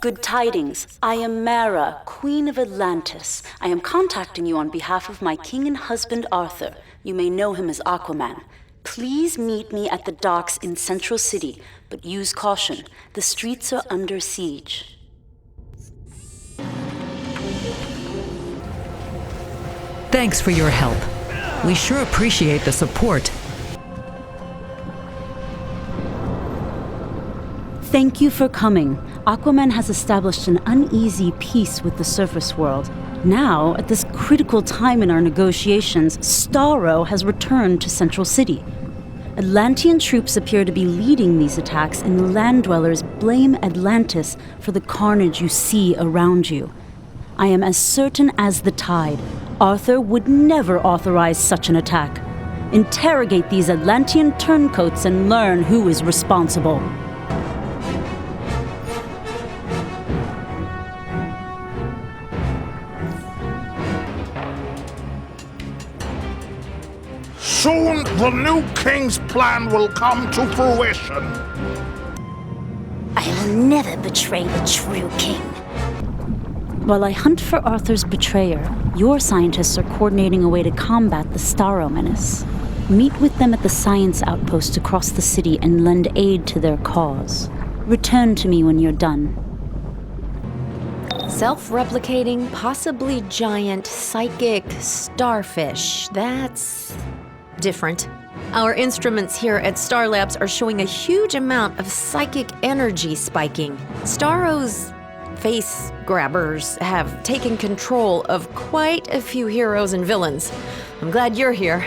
Good tidings. I am Mara, Queen of Atlantis. I am contacting you on behalf of my king and husband Arthur. You may know him as Aquaman. Please meet me at the docks in Central City, but use caution. The streets are under siege. Thanks for your help. We sure appreciate the support. Thank you for coming. Aquaman has established an uneasy peace with the surface world. Now, at this critical time in our negotiations, Starro has returned to Central City. Atlantean troops appear to be leading these attacks, and the land dwellers blame Atlantis for the carnage you see around you. I am as certain as the tide. Arthur would never authorize such an attack. Interrogate these Atlantean turncoats and learn who is responsible. Soon the new king's plan will come to fruition. I will never betray the true king. While I hunt for Arthur's betrayer, your scientists are coordinating a way to combat the Starro menace. Meet with them at the science outpost across the city and lend aid to their cause. Return to me when you're done. Self-replicating, possibly giant, psychic starfish. That's different. Our instruments here at Star Labs are showing a huge amount of psychic energy spiking. Starro's face grabbers have taken control of quite a few heroes and villains. I'm glad you're here.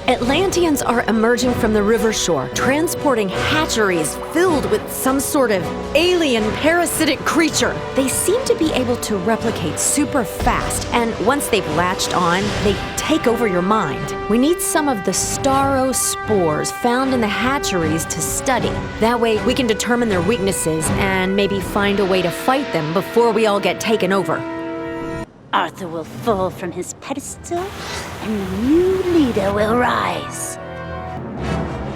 Atlanteans are emerging from the river shore, transporting hatcheries filled with some sort of alien parasitic creature. They seem to be able to replicate super fast, and once they've latched on, they take over your mind. We need some of the Starro spores found in the hatcheries to study. That way, we can determine their weaknesses and maybe find a way to fight them before we all get taken over. Arthur will fall from his pedestal, and the new leader will rise.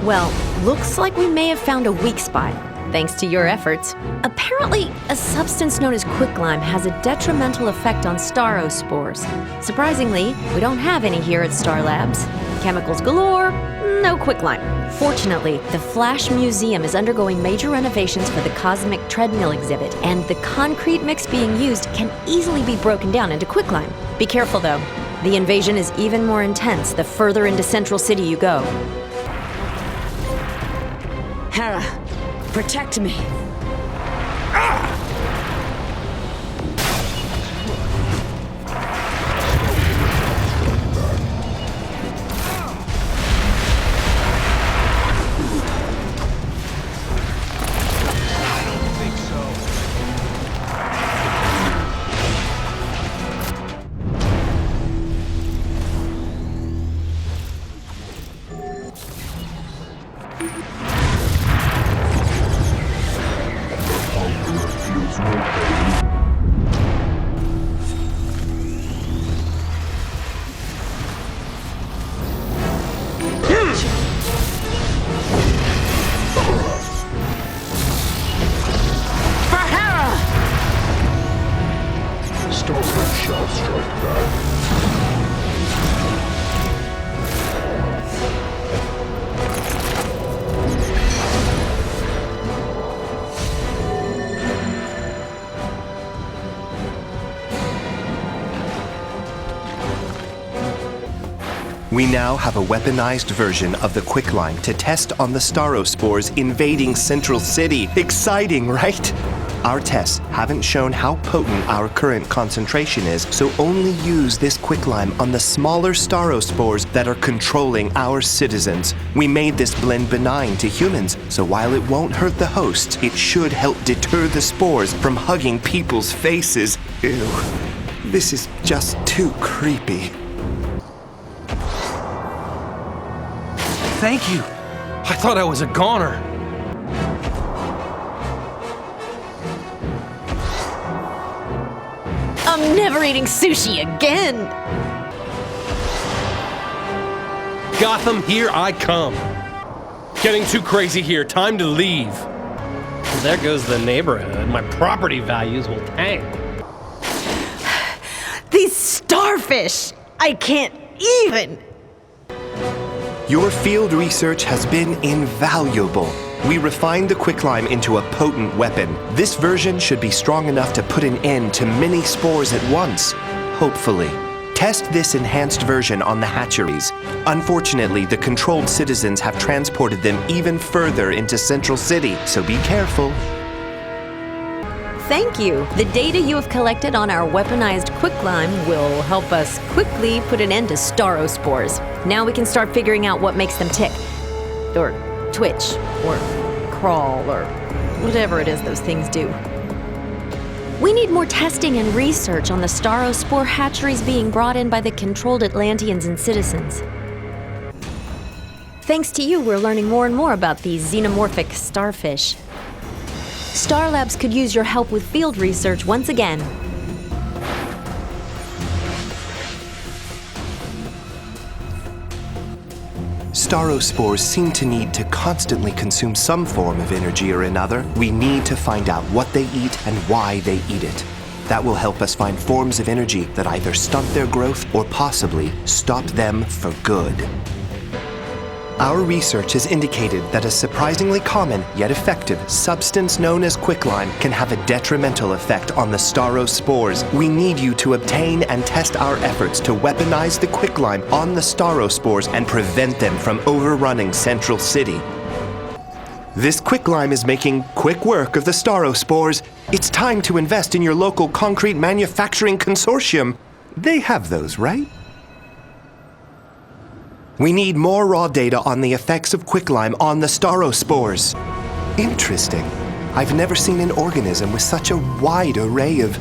Well, looks like we may have found a weak spot, thanks to your efforts. Apparently, a substance known as quicklime has a detrimental effect on Starro spores. Surprisingly, we don't have any here at Star Labs. Chemicals galore, no quicklime. Fortunately, the Flash Museum is undergoing major renovations for the Cosmic Treadmill exhibit, and the concrete mix being used can easily be broken down into quicklime. Be careful, though. The invasion is even more intense the further into Central City you go. Hera, protect me. Shall strike back. We now have a weaponized version of the quicklime to test on the Starro spores invading Central City. Exciting, right? Our tests haven't shown how potent our current concentration is, so only use this quicklime on the smaller Starro spores that are controlling our citizens. We made this blend benign to humans, so while it won't hurt the hosts, it should help deter the spores from hugging people's faces. Ew, this is just too creepy. Thank you. I thought I was a goner. I'm never eating sushi again! Gotham, here I come. Getting too crazy here. Time to leave. There goes the neighborhood. My property values will tank. These starfish! I can't even! Your field research has been invaluable. We refined the quicklime into a potent weapon. This version should be strong enough to put an end to many spores at once, hopefully. Test this enhanced version on the hatcheries. Unfortunately, the controlled citizens have transported them even further into Central City, so be careful. Thank you. The data you have collected on our weaponized quicklime will help us quickly put an end to starospores. Now we can start figuring out what makes them tick, or twitch, or crawl, or whatever it is those things do. We need more testing and research on the starospore hatcheries being brought in by the controlled Atlanteans and citizens. Thanks to you, we're learning more and more about these xenomorphic starfish. Star Labs could use your help with field research once again. Starospores seem to need to constantly consume some form of energy or another. We need to find out what they eat and why they eat it. That will help us find forms of energy that either stunt their growth or possibly stop them for good. Our research has indicated that a surprisingly common yet effective substance known as quicklime can have a detrimental effect on the starospores. We need you to obtain and test our efforts to weaponize the quicklime on the starospores and prevent them from overrunning Central City. This quicklime is making quick work of the starospores. It's time to invest in your local concrete manufacturing consortium. They have those, right? We need more raw data on the effects of quicklime on the starospores. Interesting. I've never seen an organism with such a wide array of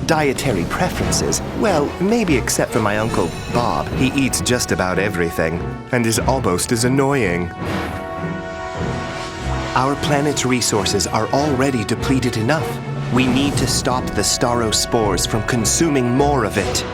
dietary preferences. Well, maybe except for my Uncle Bob. He eats just about everything and is almost as annoying. Our planet's resources are already depleted enough. We need to stop the starospores from consuming more of it.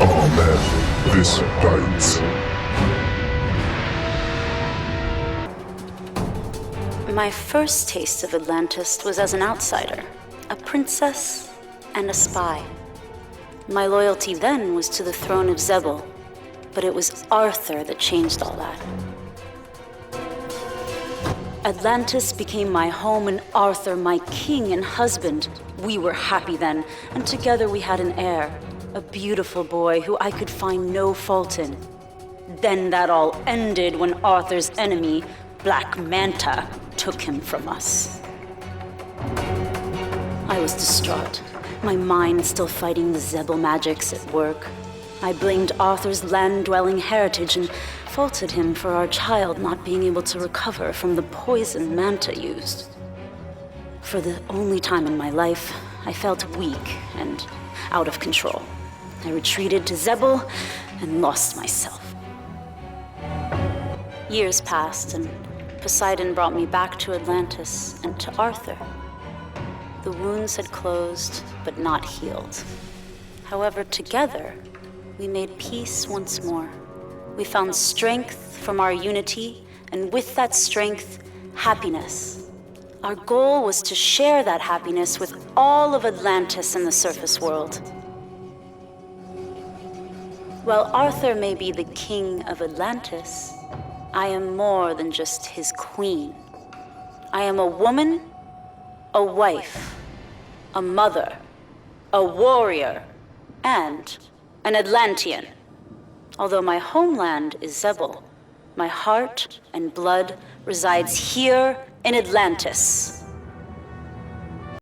Amen. This bites. My first taste of Atlantis was as an outsider, a princess and a spy. My loyalty then was to the throne of Zebel, but it was Arthur that changed all that. Atlantis became my home and Arthur my king and husband. We were happy then, and together we had an heir, a beautiful boy who I could find no fault in. Then that all ended when Arthur's enemy, Black Manta, took him from us. I was distraught, my mind still fighting the Zebel magics at work. I blamed Arthur's land-dwelling heritage and faulted him for our child not being able to recover from the poison Manta used. For the only time in my life, I felt weak and out of control. I retreated to Zebel and lost myself. Years passed and Poseidon brought me back to Atlantis and to Arthur. The wounds had closed, but not healed. However, together, we made peace once more. We found strength from our unity, and with that strength, happiness. Our goal was to share that happiness with all of Atlantis and the surface world. While Arthur may be the king of Atlantis, I am more than just his queen. I am a woman, a wife, a mother, a warrior, and an Atlantean. Although my homeland is Zebel, my heart and blood resides here in Atlantis.